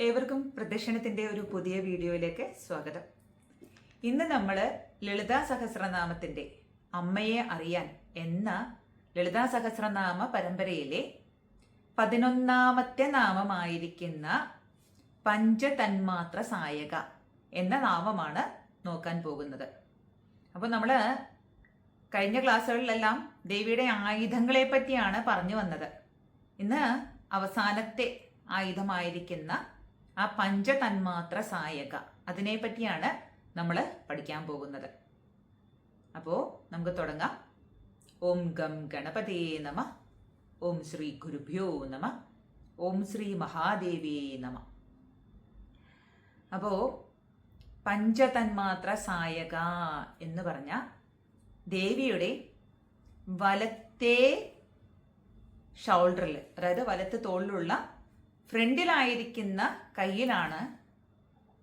ഏവർക്കും പ്രദക്ഷിണത്തിന്റെ ഒരു പുതിയ വീഡിയോയിലേക്ക് സ്വാഗതം. ഇന്ന് നമ്മൾ ലളിതാ സഹസ്രനാമത്തിന്റെ അമ്മയെ അറിയാൻ എന്ന ലളിതാ സഹസ്രനാമ പരമ്പരയിലെ 11ാമത്തെ നാമമായിരിക്കുന്ന പഞ്ചതന്മാത്ര സായക എന്ന നാമമാണ് നോക്കാൻ പോകുന്നത്. അപ്പോൾ നമ്മൾ കഴിഞ്ഞ ക്ലാസ്സുകളിലെല്ലാം ദേവിയുടെ ആയുധങ്ങളെ പറ്റിയാണ് പറഞ്ഞു വന്നത്. ഇന്ന് അവസാനത്തെ ആയുധമായിരിക്കുന്ന ആ പഞ്ചതന്മാത്ര സായക അതിനെ പറ്റിയാണ് നമ്മൾ പഠിക്കാൻ പോകുന്നത്. അപ്പോൾ നമുക്ക് തുടങ്ങാം. ഓം ഗം ഗണപതേ നമ. ഓം ശ്രീ ഗുരുഭ്യോ നമ. ഓം ശ്രീ മഹാദേവേ നമ. അപ്പോൾ പഞ്ചതന്മാത്ര സായക എന്ന് പറഞ്ഞ ദേവിയുടെ വലത്തെ ഷോൾഡറിൽ, അതായത് വലത്ത് തോളിലുള്ള ഫ്രണ്ടിലായിരിക്കുന്ന കയ്യിലാണ്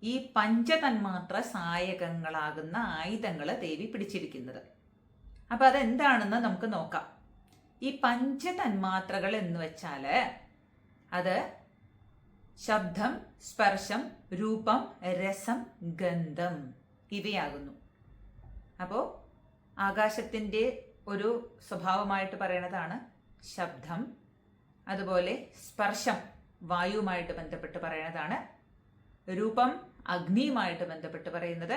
ഈ പഞ്ചതന്മാത്ര സായകങ്ങളാകുന്ന ആയുധങ്ങൾ ദേവി പിടിച്ചിരിക്കുന്നത്. അപ്പൊ അതെന്താണെന്ന് നമുക്ക് നോക്കാം. ഈ പഞ്ചതന്മാത്രകൾ എന്ന് വെച്ചാൽ അത് ശബ്ദം, സ്പർശം, രൂപം, രസം, ഗന്ധം ഇവയാകുന്നു. അപ്പോൾ ആകാശത്തിൻ്റെ ഒരു സ്വഭാവമായിട്ട് പറയണതാണ് ശബ്ദം. അതുപോലെ സ്പർശം വായുവുമായിട്ട് ബന്ധപ്പെട്ട് പറയുന്നതാണ്. രൂപം അഗ്നിയുമായിട്ട് ബന്ധപ്പെട്ട് പറയുന്നത്.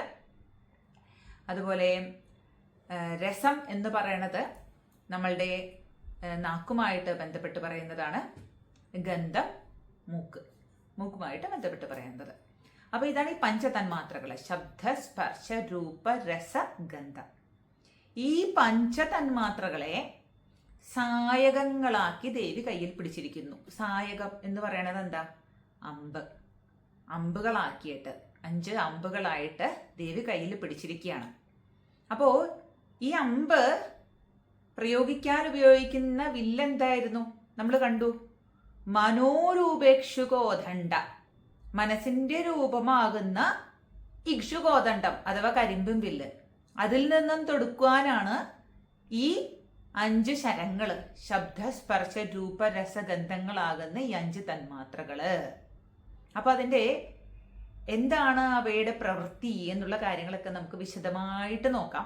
അതുപോലെ രസം എന്ന് പറയുന്നത് നമ്മളുടെ നാക്കുമായിട്ട് ബന്ധപ്പെട്ട് പറയുന്നതാണ്. ഗന്ധം മൂക്കുമായിട്ട് ബന്ധപ്പെട്ട് പറയുന്നത്. അപ്പോൾ ഇതാണ് ഈ പഞ്ചതന്മാത്രകൾ: ശബ്ദ, സ്പർശ, രൂപ, രസ, ഗന്ധം. ഈ പഞ്ചതന്മാത്രകളെ സായകങ്ങളാക്കി ദേവി കയ്യിൽ പിടിച്ചിരിക്കുന്നു. സായകം എന്ന് പറയണത് എന്താ? അമ്പുകളാക്കിയിട്ട് 5 അമ്പുകളായിട്ട് ദേവി കയ്യിൽ പിടിച്ചിരിക്കുകയാണ്. അപ്പോൾ ഈ അമ്പ് പ്രയോഗിക്കാൻ ഉപയോഗിക്കുന്ന വില്ലെന്തായിരുന്നു? നമ്മൾ കണ്ടു. മനോരൂപേക്ഷുകോദണ്ഡ, മനസ്സിന്റെ രൂപമാകുന്ന ഇക്ഷുകോദണ്ഡം അഥവാ കരിമ്പും വില്ല്. അതിൽ നിന്നും തൊടുക്കുവാനാണ് ഈ 5 ശരങ്ങള്, ശബ്ദ, സ്പർശ, രൂപ, രസഗന്ധങ്ങളാകുന്ന ഈ 5 തന്മാത്രകള്. അപ്പൊ അതിന്റെ എന്താണ് അവയുടെ പ്രവൃത്തി എന്നുള്ള കാര്യങ്ങളൊക്കെ നമുക്ക് വിശദമായിട്ട് നോക്കാം.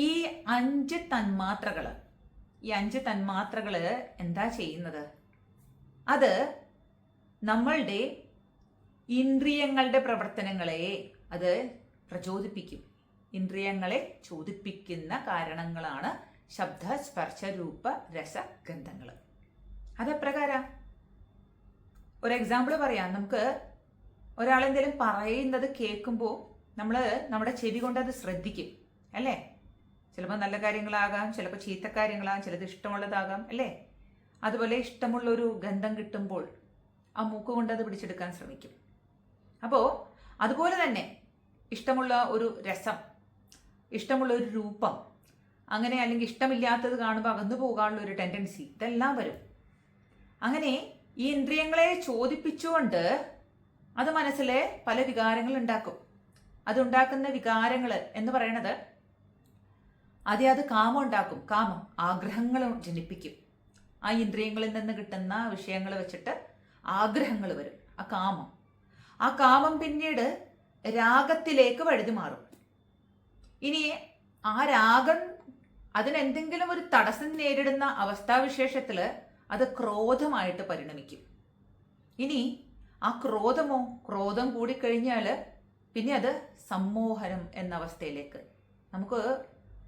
ഈ 5 തന്മാത്രകള് എന്താ ചെയ്യുന്നത്? അത് നമ്മളുടെ ഇന്ദ്രിയങ്ങളുടെ പ്രവർത്തനങ്ങളെ അത് പ്രചോദിപ്പിക്കും. ഇന്ദ്രിയങ്ങളെ ചോദിപ്പിക്കുന്ന കാരണങ്ങളാണ് ശബ്ദ, സ്പർശ, രൂപ, രസ, ഗന്ധങ്ങൾ. അതെപ്രകാരം ഒരു എക്സാമ്പിൾ പറയാം. നമുക്ക് ഒരാളെന്തെങ്കിലും പറയുന്നത് കേൾക്കുമ്പോൾ നമ്മൾ നമ്മുടെ ചെവി കൊണ്ട് അത് ശ്രദ്ധിക്കും, അല്ലേ? ചിലപ്പോൾ നല്ല കാര്യങ്ങളാകാം, ചിലപ്പോൾ ചീത്ത കാര്യങ്ങളാകാം, ചിലത് ഇഷ്ടമുള്ളതാകാം, അല്ലേ? അതുപോലെ ഇഷ്ടമുള്ളൊരു ഗന്ധം കിട്ടുമ്പോൾ ആ മൂക്ക് കൊണ്ട് അത് പിടിച്ചെടുക്കാൻ ശ്രമിക്കും. അപ്പോൾ അതുപോലെ തന്നെ ഇഷ്ടമുള്ള ഒരു രസം, ഇഷ്ടമുള്ള ഒരു രൂപം, അങ്ങനെ അല്ലെങ്കിൽ ഇഷ്ടമില്ലാത്തത് കാണുമ്പോൾ അകന്നു പോകാനുള്ള ഒരു ടെൻഡൻസി, ഇതെല്ലാം വരും. അങ്ങനെ ഈ ഇന്ദ്രിയങ്ങളെ ചോദിപ്പിച്ചുകൊണ്ട് അത് മനസ്സിലെ പല വികാരങ്ങൾ ഉണ്ടാക്കും. അതുണ്ടാക്കുന്ന വികാരങ്ങൾ എന്ന് പറയുന്നത് അത് കാമം ഉണ്ടാക്കും. കാമം ആഗ്രഹങ്ങൾ ജനിപ്പിക്കും. ആ ഇന്ദ്രിയങ്ങളിൽ നിന്ന് കിട്ടുന്ന വിഷയങ്ങൾ വെച്ചിട്ട് ആഗ്രഹങ്ങൾ വരും. ആ കാമം പിന്നീട് രാഗത്തിലേക്ക് വഴുതി മാറും. ഇനി ആ രാഗം അതിനെന്തെങ്കിലും ഒരു തടസ്സം നേരിടുന്ന അവസ്ഥാവിശേഷത്തില് അത് ക്രോധമായിട്ട് പരിണമിക്കും. ഇനി ആ ക്രോധം കൂടിക്കഴിഞ്ഞാൽ പിന്നെ അത് സമ്മോഹനം എന്ന അവസ്ഥയിലേക്ക്, നമുക്ക്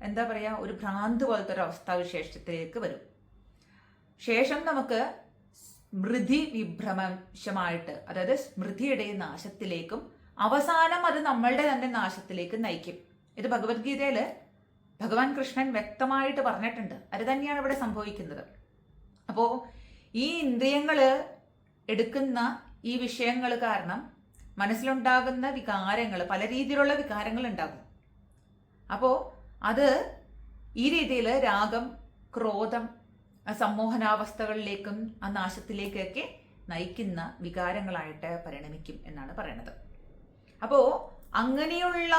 എന്താ പറയാ, ഒരു ഭ്രാന്ത് പോലത്തെ ഒരു അവസ്ഥാവിശേഷത്തിലേക്ക് വരും. ശേഷം നമുക്ക് സ്മൃതി വിഭ്രംശമായിട്ട്, അതായത് സ്മൃതിയുടെ നാശത്തിലേക്കും അവസാനം അത് നമ്മളുടെ തന്നെ നാശത്തിലേക്ക് നയിക്കും. ഇത് ഭഗവത്ഗീതയില് ഭഗവാൻ കൃഷ്ണൻ വ്യക്തമായിട്ട് പറഞ്ഞിട്ടുണ്ട്. അത് തന്നെയാണ് ഇവിടെ സംഭവിക്കുന്നത്. അപ്പോൾ ഈ ഇന്ദ്രിയങ്ങള് എടുക്കുന്ന ഈ വിഷയങ്ങൾ കാരണം മനസ്സിലുണ്ടാകുന്ന വികാരങ്ങൾ, പല രീതിയിലുള്ള വികാരങ്ങൾ ഉണ്ടാകും. അപ്പോൾ അത് ഈ രീതിയിൽ രാഗം, ക്രോധം, സമ്മോഹനാവസ്ഥകളിലേക്കും ആ നാശത്തിലേക്കൊക്കെ നയിക്കുന്ന വികാരങ്ങളായിട്ട് പരിണമിക്കും എന്നാണ് പറയുന്നത്. അപ്പോൾ അങ്ങനെയുള്ള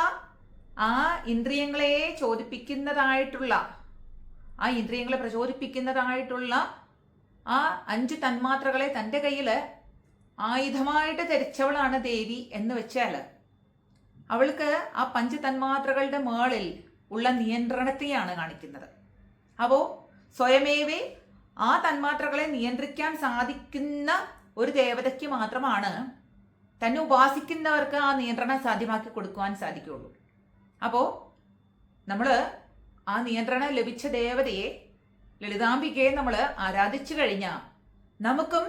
ആ ഇന്ദ്രിയങ്ങളെ ചോദിപ്പിക്കുന്നതായിട്ടുള്ള, ആ ഇന്ദ്രിയങ്ങളെ പ്രചോദിപ്പിക്കുന്നതായിട്ടുള്ള ആ 5 തന്മാത്രകളെ തൻ്റെ കയ്യിൽ ആയുധമായിട്ട് ധരിച്ചവളാണ് ദേവി എന്ന് വെച്ചാൽ അവൾക്ക് ആ പഞ്ചതന്മാത്രകളുടെ മേളിൽ ഉള്ള നിയന്ത്രണത്തെയാണ് കാണിക്കുന്നത്. അപ്പോൾ സ്വയമേവേ ആ തന്മാത്രകളെ നിയന്ത്രിക്കാൻ സാധിക്കുന്ന ഒരു ദേവതയ്ക്ക് മാത്രമാണ് തന്നെ ഉപാസിക്കുന്നവർക്ക് ആ നിയന്ത്രണം സാധ്യമാക്കി കൊടുക്കുവാൻ സാധിക്കുകയുള്ളൂ. അപ്പോൾ നമ്മൾ ആ നിയന്ത്രണം ലഭിച്ച ദേവതയെ ലളിതാംബികയെ നമ്മൾ ആരാധിച്ചു കഴിഞ്ഞാൽ നമുക്കും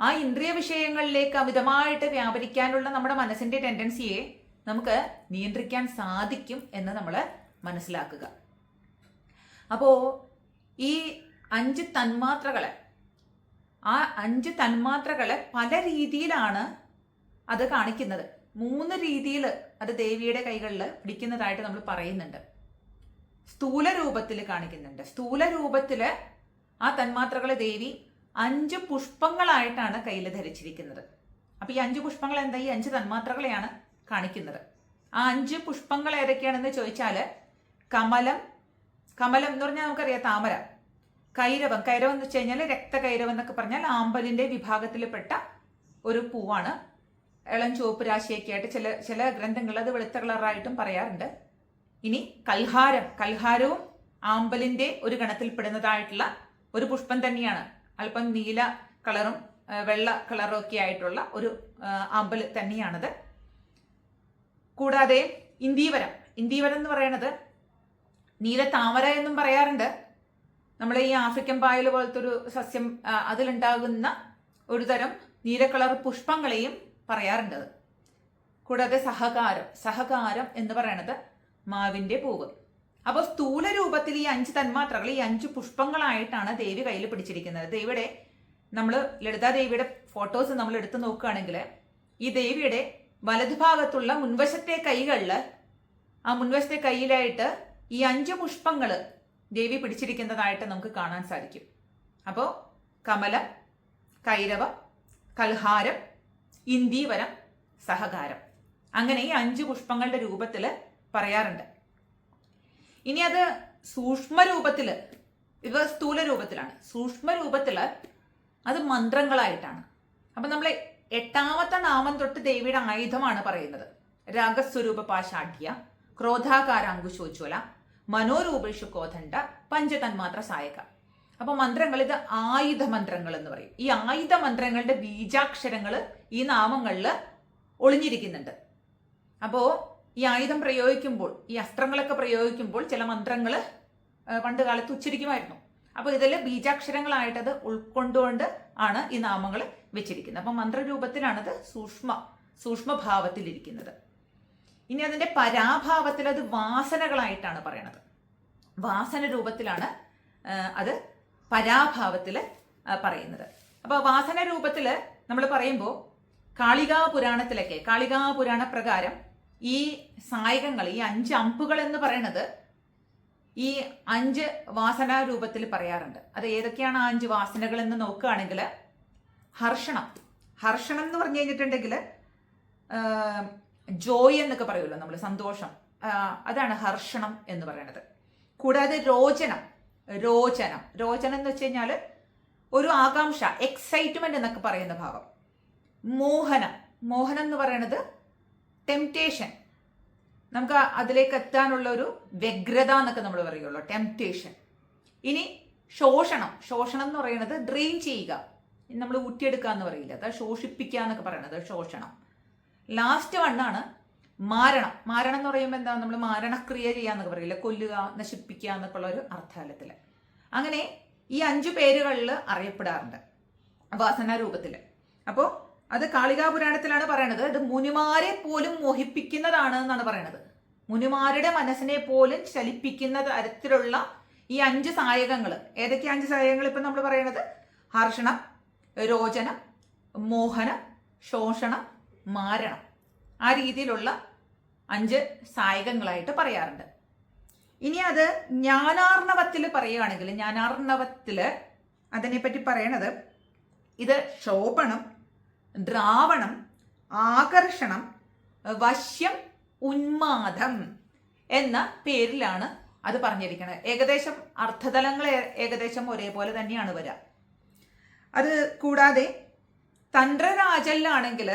ആ ഇന്ദ്രിയ വിഷയങ്ങളിലേക്ക് അമിതമായിട്ട് വ്യാപരിക്കാനുള്ള നമ്മുടെ മനസ്സിന്റെ ടെൻഡൻസിയെ നമുക്ക് നിയന്ത്രിക്കാൻ സാധിക്കും എന്ന് നമ്മൾ മനസ്സിലാക്കുക. അപ്പോൾ ഈ 5 തന്മാത്രകളെ ആ 5 തന്മാത്രകളെ പല രീതിയിലാണ് അത് കാണിക്കുന്നത്. 3 രീതിയിൽ അത് ദേവിയുടെ കൈകളിൽ പിടിക്കുന്നതായിട്ട് നമ്മൾ പറയുന്നുണ്ട്. സ്ഥൂല രൂപത്തിൽ കാണിക്കുന്നുണ്ട്. സ്ഥൂല രൂപത്തിൽ ആ തന്മാത്രകളെ ദേവി 5 പുഷ്പങ്ങളായിട്ടാണ് കയ്യിൽ ധരിച്ചിരിക്കുന്നത്. അപ്പൊ ഈ 5 പുഷ്പങ്ങൾ എന്താ? ഈ 5 തന്മാത്രകളെയാണ് കാണിക്കുന്നത്. ആ 5 പുഷ്പങ്ങൾ ഏതൊക്കെയാണെന്ന് ചോദിച്ചാല് കമലം എന്ന് പറഞ്ഞാൽ നമുക്കറിയാം താമര. കൈരവം എന്ന് വെച്ച് കഴിഞ്ഞാൽ രക്തകൈരവം എന്നൊക്കെ പറഞ്ഞാൽ ആമ്പലിന്റെ വിഭാഗത്തിൽപ്പെട്ട ഒരു പൂവാണ്. ഇളം ചുവപ്പ് രാശിയൊക്കെ ആയിട്ട് ചില ഗ്രന്ഥങ്ങൾ അത് വെളുത്ത കളറായിട്ടും പറയാറുണ്ട്. ഇനി കൽഹാരവും ആമ്പലിന്റെ ഒരു ഗണത്തിൽപ്പെടുന്നതായിട്ടുള്ള ഒരു പുഷ്പം തന്നെയാണ്. അല്പം നീല കളറും വെള്ള കളറും ഒക്കെ ആയിട്ടുള്ള ഒരു ആമ്പൽ തന്നെയാണത്. കൂടാതെ ഇന്ദീവരം എന്ന് പറയുന്നത് നീല താമര എന്നും പറയാറുണ്ട്. നമ്മൾ ഈ ആഫ്രിക്കൻ പായൽ പോലത്തെ ഒരു സസ്യം അതിലുണ്ടാകുന്ന ഒരു തരം നീല കളർ പുഷ്പങ്ങളെയും പറയാറുണ്ട്. കൂടാതെ സഹകാരം എന്ന് പറയുന്നത് മാവിന്റെ പൂവ്. അപ്പോൾ സ്ഥൂല രൂപത്തിൽ ഈ 5 തന്മാത്രകൾ ഈ 5 പുഷ്പങ്ങളായിട്ടാണ് ദേവി കയ്യിൽ പിടിച്ചിരിക്കുന്നത്. ദേവിയുടെ നമ്മൾ ലളിതാ ദേവിയുടെ ഫോട്ടോസ് നമ്മൾ എടുത്തു നോക്കുകയാണെങ്കിൽ ഈ ദേവിയുടെ വലതുഭാഗത്തുള്ള മുൻവശത്തെ കൈകളിൽ ആ മുൻവശത്തെ കൈയിലായിട്ട് ഈ 5 പുഷ്പങ്ങൾ ദേവി പിടിച്ചിരിക്കുന്നതായിട്ട് നമുക്ക് കാണാൻ സാധിക്കും. അപ്പോൾ കമലം, കൈരവം, കൽഹാരം, ഇന്ദീവരം, സഹകാരം, അങ്ങനെ ഈ 5 പുഷ്പങ്ങളുടെ രൂപത്തിൽ പറയാറുണ്ട്. ഇനി അത് സൂക്ഷ്മ രൂപത്തില്, ഇവ സ്ഥൂല രൂപത്തിലാണ്. സൂക്ഷ്മ രൂപത്തില് അത് മന്ത്രങ്ങളായിട്ടാണ്. അപ്പൊ നമ്മൾ 8ാമത്തെ നാമം തൊട്ട് ദേവിയുടെ ആയുധമാണ് പറയുന്നത്. രാഗസ്വരൂപ പാശാഠ്യ, ക്രോധാകാരാങ്കുശോജ്വല, മനോരൂപേഷു കോദണ്ഡ, പഞ്ചതന്മാത്ര സായക. അപ്പൊ മന്ത്രങ്ങൾ, ഇത് ആയുധ മന്ത്രങ്ങൾ എന്ന് പറയും. ഈ ആയുധ മന്ത്രങ്ങളുടെ ബീജാക്ഷരങ്ങൾ ഈ നാമങ്ങളിൽ ഒളിഞ്ഞിരിക്കുന്നുണ്ട്. അപ്പോ ഈ ആയുധം പ്രയോഗിക്കുമ്പോൾ, ഈ അസ്ത്രങ്ങളൊക്കെ പ്രയോഗിക്കുമ്പോൾ ചില മന്ത്രങ്ങൾ പണ്ട് കാലത്ത് ഉച്ചരിക്കുമായിരുന്നു. അപ്പോൾ ഇതിൽ ബീജാക്ഷരങ്ങളായിട്ട് അത് ഉൾക്കൊണ്ടുകൊണ്ട് ആണ് ഈ നാമങ്ങൾ വെച്ചിരിക്കുന്നത്. അപ്പം മന്ത്രരൂപത്തിലാണത് സൂക്ഷ്മഭാവത്തിലിരിക്കുന്നത്. ഇനി അതിന്റെ പരാഭാവത്തിൽ അത് വാസനകളായിട്ടാണ് പറയണത്. വാസന രൂപത്തിലാണ് അത് പരാഭാവത്തിൽ പറയുന്നത്. അപ്പൊ വാസന രൂപത്തിൽ നമ്മൾ പറയുമ്പോൾ കാളികാ പുരാണ പ്രകാരം ഈ സായകങ്ങൾ, ഈ 5 അമ്പുകൾ എന്ന് പറയുന്നത് ഈ 5 വാസനാ രൂപത്തിൽ പറയാറുണ്ട്. അത് ഏതൊക്കെയാണ് ആ 5 വാസനകൾ എന്ന് നോക്കുകയാണെങ്കിൽ ഹർഷണം എന്ന് പറഞ്ഞു കഴിഞ്ഞിട്ടുണ്ടെങ്കിൽ ജോയ് എന്നൊക്കെ പറയുമല്ലോ നമ്മൾ, സന്തോഷം, അതാണ് ഹർഷണം എന്ന് പറയുന്നത്. കൂടാതെ രോചനം എന്ന് വെച്ച് കഴിഞ്ഞാൽ ഒരു ആകാംക്ഷ, എക്സൈറ്റ്മെന്റ് എന്നൊക്കെ പറയുന്ന ഭാവം. മോഹനം എന്ന് പറയുന്നത് ടെംപ്റ്റേഷൻ, നമുക്ക് അതിലേക്ക് എത്താനുള്ള ഒരു വ്യഗ്രത എന്നൊക്കെ നമ്മൾ പറയുള്ളൂ, ടെംപ്റ്റേഷൻ. ഇനി ശോഷണം എന്ന് പറയുന്നത് ഡ്രെയിൻ ചെയ്യുക, നമ്മൾ ഊറ്റിയെടുക്കുക എന്ന് പറയില്ല, അത് ശോഷിപ്പിക്കുക എന്നൊക്കെ പറയുന്നത് ശോഷണം. ലാസ്റ്റ് വണ്ണാണ് മാരണം എന്ന് പറയുമ്പോൾ എന്താ, നമ്മൾ മാരണക്രിയ ചെയ്യാന്നൊക്കെ പറയില്ല, കൊല്ലുക, നശിപ്പിക്കുക എന്നൊക്കെ ഉള്ള ഒരു അർത്ഥതലത്തിൽ. അങ്ങനെ ഈ 5 പേരുകളിൽ അറിയപ്പെടാറുണ്ട് വാസനാ രൂപത്തിൽ. അപ്പോൾ അത് കാളികാ പുരാണത്തിലാണ് പറയണത്. ഇത് മുനിമാരെ പോലും മോഹിപ്പിക്കുന്നതാണ് എന്നാണ് പറയണത്. മുനിമാരുടെ മനസ്സിനെ പോലും ചലിപ്പിക്കുന്ന തരത്തിലുള്ള ഈ 5 സായകങ്ങൾ. ഏതൊക്കെ 5 സായകങ്ങൾ ഇപ്പം നമ്മൾ പറയണത്? ഹർഷണം, രോചനം, മോഹനം, ശോഷണം, മാരണം. ആ രീതിയിലുള്ള 5 സായകങ്ങളായിട്ട് പറയാറുണ്ട്. ഇനി അത് ജ്ഞാനാർണവത്തിൽ പറയുകയാണെങ്കിൽ, അതിനെപ്പറ്റി പറയണത് ഇത് ശോഭണം, ദ്രാവണം, ആകർഷണം, വശ്യം, ഉന്മാദം എന്ന പേരിലാണ് അത് പറഞ്ഞിരിക്കുന്നത്. ഏകദേശം അർത്ഥതലങ്ങൾ ഏകദേശം ഒരേപോലെ തന്നെയാണ് വരിക. അത് കൂടാതെ തന്ത്രരാജനിലാണെങ്കിൽ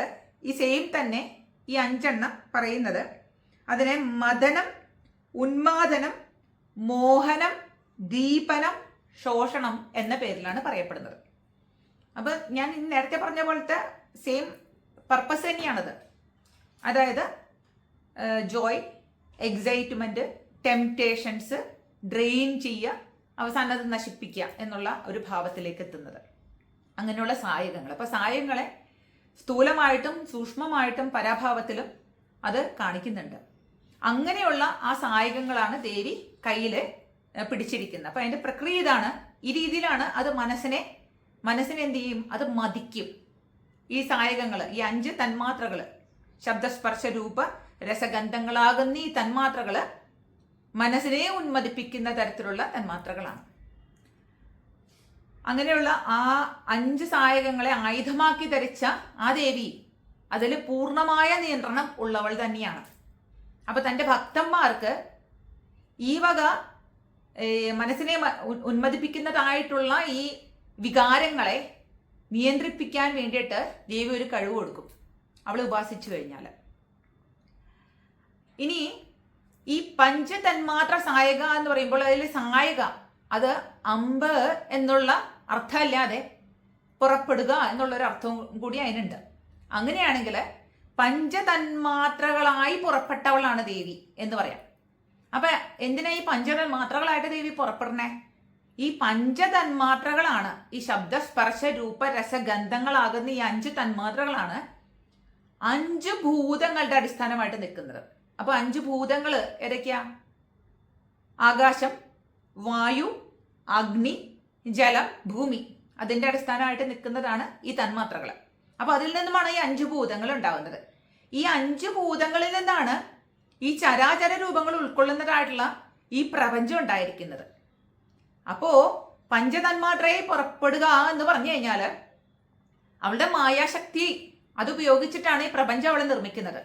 ഈ സെയിം തന്നെ ഈ 5 പറയുന്നത് അതിനെ മദനം, ഉന്മാദനം, മോഹനം, ദീപനം, ശോഷണം എന്ന പേരിലാണ് പറയപ്പെടുന്നത്. അപ്പൊ ഞാൻ നേരത്തെ പറഞ്ഞ പോലത്തെ സെയിം പർപ്പസ് തന്നെയാണത്. അതായത് ജോയ്, എക്സൈറ്റ്മെന്റ്, ടെംപ്റ്റേഷൻസ്, ഡ്രെയിൻ ചെയ്യുക, അവസാനം അത് നശിപ്പിക്കുക എന്നുള്ള ഒരു ഭാവത്തിലേക്ക് എത്തുന്നത്. അങ്ങനെയുള്ള സായകങ്ങൾ. അപ്പൊ സായകങ്ങളെ സ്ഥൂലമായിട്ടും സൂക്ഷ്മമായിട്ടും പരാഭാവത്തിലും അത് കാണിക്കുന്നുണ്ട്. അങ്ങനെയുള്ള ആ സായകങ്ങളാണ് ദേവി കയ്യിൽ പിടിച്ചിരിക്കുന്നത്. അപ്പൊ അതിന്റെ പ്രക്രിയ ഇതാണ്. ഈ രീതിയിലാണ് അത് മനസ്സിനെ എന്ത് ചെയ്യും? അത് മതിക്കും. ഈ സായകങ്ങൾ, ഈ 5 തന്മാത്രകൾ, ശബ്ദസ്പർശ രൂപ രസഗന്ധങ്ങളാകുന്ന ഈ തന്മാത്രകൾ മനസ്സിനെ ഉന്മദിപ്പിക്കുന്ന തരത്തിലുള്ള തന്മാത്രകളാണ്. അങ്ങനെയുള്ള ആ 5 സായകങ്ങളെ ആയുധമാക്കി ധരിച്ച ആ ദേവി അതിൽ പൂർണ്ണമായ നിയന്ത്രണം ഉള്ളവൾ തന്നെയാണ്. അപ്പൊ തൻ്റെ ഭക്തന്മാർക്ക് ഈ വക മനസ്സിനെ ഉന്മദിപ്പിക്കുന്നതായിട്ടുള്ള ഈ വികാരങ്ങളെ നിയന്ത്രിപ്പിക്കാൻ വേണ്ടിയിട്ട് ദേവി ഒരു കഴിവ് കൊടുക്കും അവൾ ഉപാസിച്ചു കഴിഞ്ഞാൽ. ഇനി ഈ പഞ്ചതന്മാത്ര സായക എന്ന് പറയുമ്പോൾ അതിൽ സായക അത് അമ്പ് എന്നുള്ള അർത്ഥമല്ലാതെ പുറപ്പെടുക എന്നുള്ളൊരു അർത്ഥവും കൂടി അതിനുണ്ട്. അങ്ങനെയാണെങ്കിൽ പഞ്ചതന്മാത്രകളായി പുറപ്പെട്ടവളാണ് ദേവി എന്ന് പറയാം. അപ്പൊ എന്തിനാ ഈ പഞ്ചതന്മാത്രകളായിട്ട് ദേവി പുറപ്പെടണേ? ഈ പഞ്ചതന്മാത്രകളാണ്, ഈ ശബ്ദസ്പർശ രൂപ രസഗന്ധങ്ങളാകുന്ന ഈ 5 തന്മാത്രകളാണ് 5 ഭൂതങ്ങളുടെ അടിസ്ഥാനമായിട്ട് നിൽക്കുന്നത്. അപ്പൊ 5 ഭൂതങ്ങൾ ഏതൊക്കെയാ? ആകാശം, വായു, അഗ്നി, ജലം, ഭൂമി. അതിന്റെ അടിസ്ഥാനമായിട്ട് നിൽക്കുന്നതാണ് ഈ തന്മാത്രകൾ. അപ്പൊ അതിൽ നിന്നുമാണ് ഈ 5 ഭൂതങ്ങൾ ഉണ്ടാകുന്നത്. ഈ 5 ഭൂതങ്ങളിൽ നിന്നാണ് ഈ ചരാചര രൂപങ്ങൾ ഉൾക്കൊള്ളുന്നതായിട്ടുള്ള ഈ പ്രപഞ്ചം ഉണ്ടായിരിക്കുന്നത്. അപ്പോ പഞ്ചതന്മാത്രയെ പുറപ്പെടുക എന്ന് പറഞ്ഞു കഴിഞ്ഞാല് അവളുടെ മായാശക്തി അതുപയോഗിച്ചിട്ടാണ് ഈ പ്രപഞ്ചം അവളെ നിർമ്മിക്കുന്നത്.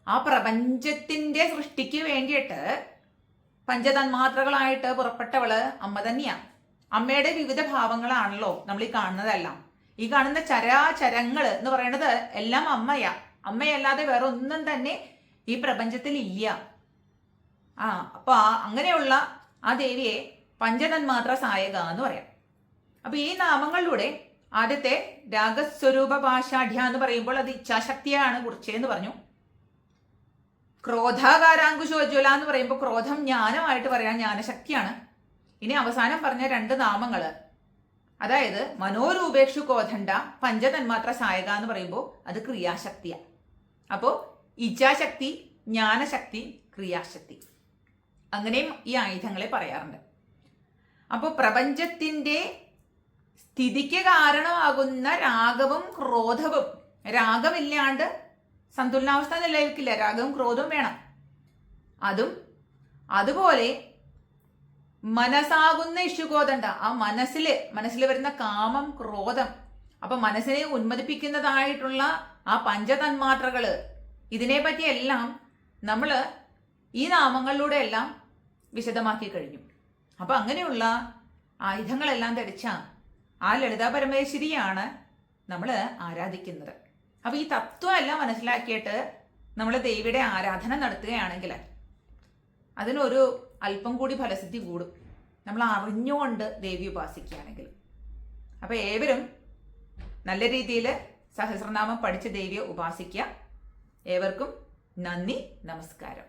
ആ പ്രപഞ്ചത്തിന്റെ സൃഷ്ടിക്ക് വേണ്ടിയിട്ട് പഞ്ചതന്മാത്രകളായിട്ട് പുറപ്പെട്ടവള് അമ്മ തന്നെയാണ്. അമ്മയുടെ വിവിധ ഭാവങ്ങളാണല്ലോ നമ്മൾ ഈ കാണുന്നതെല്ലാം. ഈ കാണുന്ന ചരാചരങ്ങൾ എന്ന് പറയുന്നത് എല്ലാം അമ്മയാ. അമ്മയല്ലാതെ വേറെ ഒന്നും തന്നെ ഈ പ്രപഞ്ചത്തിൽ ഇല്ല. അപ്പൊ അങ്ങനെയുള്ള ആ ദേവിയെ പഞ്ചതന്മാത്ര സായക എന്ന് പറയാം. അപ്പൊ ഈ നാമങ്ങളിലൂടെ ആദ്യത്തെ രാഗസ്വരൂപ ഭാഷാഢ്യ എന്ന് പറയുമ്പോൾ അത് ഇച്ഛാശക്തിയാണ് കുറിച്ചെന്ന് പറഞ്ഞു. ക്രോധാകാരാങ്കുശോജ്വല എന്ന് പറയുമ്പോൾ ക്രോധം ജ്ഞാനമായിട്ട് പറയാൻ ജ്ഞാനശക്തിയാണ്. ഇനി അവസാനം പറഞ്ഞ 2 നാമങ്ങള്, അതായത് മനോരൂപേക്ഷു കോധണ്ഡ പഞ്ചതന്മാത്ര സായക എന്ന് പറയുമ്പോൾ അത് ക്രിയാശക്തിയാണ്. അപ്പോൾ ഇച്ഛാശക്തി, ജ്ഞാനശക്തി, ക്രിയാശക്തി, അങ്ങനെയും ഈ ആയുധങ്ങളെ പറയാറുണ്ട്. അപ്പോൾ പ്രപഞ്ചത്തിന്റെ സ്ഥിതിക്ക് കാരണമാകുന്ന രാഗവും ക്രോധവും, രാഗമില്ലാണ്ട് സന്തുലനാവസ്ഥ നിലനിൽക്കില്ല, രാഗവും ക്രോധവും വേണം. അതുപോലെ മനസ്സാകുന്ന ഇഷ്യുകോദണ്ഡ, ആ മനസ്സിൽ വരുന്ന കാമം, ക്രോധം, അപ്പൊ മനസ്സിനെ ഉന്മദിപ്പിക്കുന്നതായിട്ടുള്ള ആ പഞ്ചതന്മാത്രകള്, ഇതിനെപ്പറ്റിയെല്ലാം നമ്മൾ ഈ നാമങ്ങളിലൂടെ എല്ലാം വിശദമാക്കി കഴിഞ്ഞു. അപ്പൊ അങ്ങനെയുള്ള ആയുധങ്ങളെല്ലാം ധരിച്ച ആ ലളിതാ പരമേശ്വരിയാണ് നമ്മൾ ആരാധിക്കുന്നത്. അപ്പൊ ഈ തത്വം എല്ലാം മനസ്സിലാക്കിയിട്ട് നമ്മൾ ദേവിയുടെ ആരാധന നടത്തുകയാണെങ്കിൽ അതിനൊരു അല്പം കൂടി ഫലസിദ്ധി കൂടും, നമ്മൾ അറിഞ്ഞുകൊണ്ട് ദേവി ഉപാസിക്കുകയാണെങ്കിൽ. അപ്പൊ ഏവരും നല്ല രീതിയിൽ സഹസ്രനാമം പഠിച്ച് ദേവിയെ ഉപാസിക്കുക. ഏവർക്കും നന്ദി, നമസ്കാരം.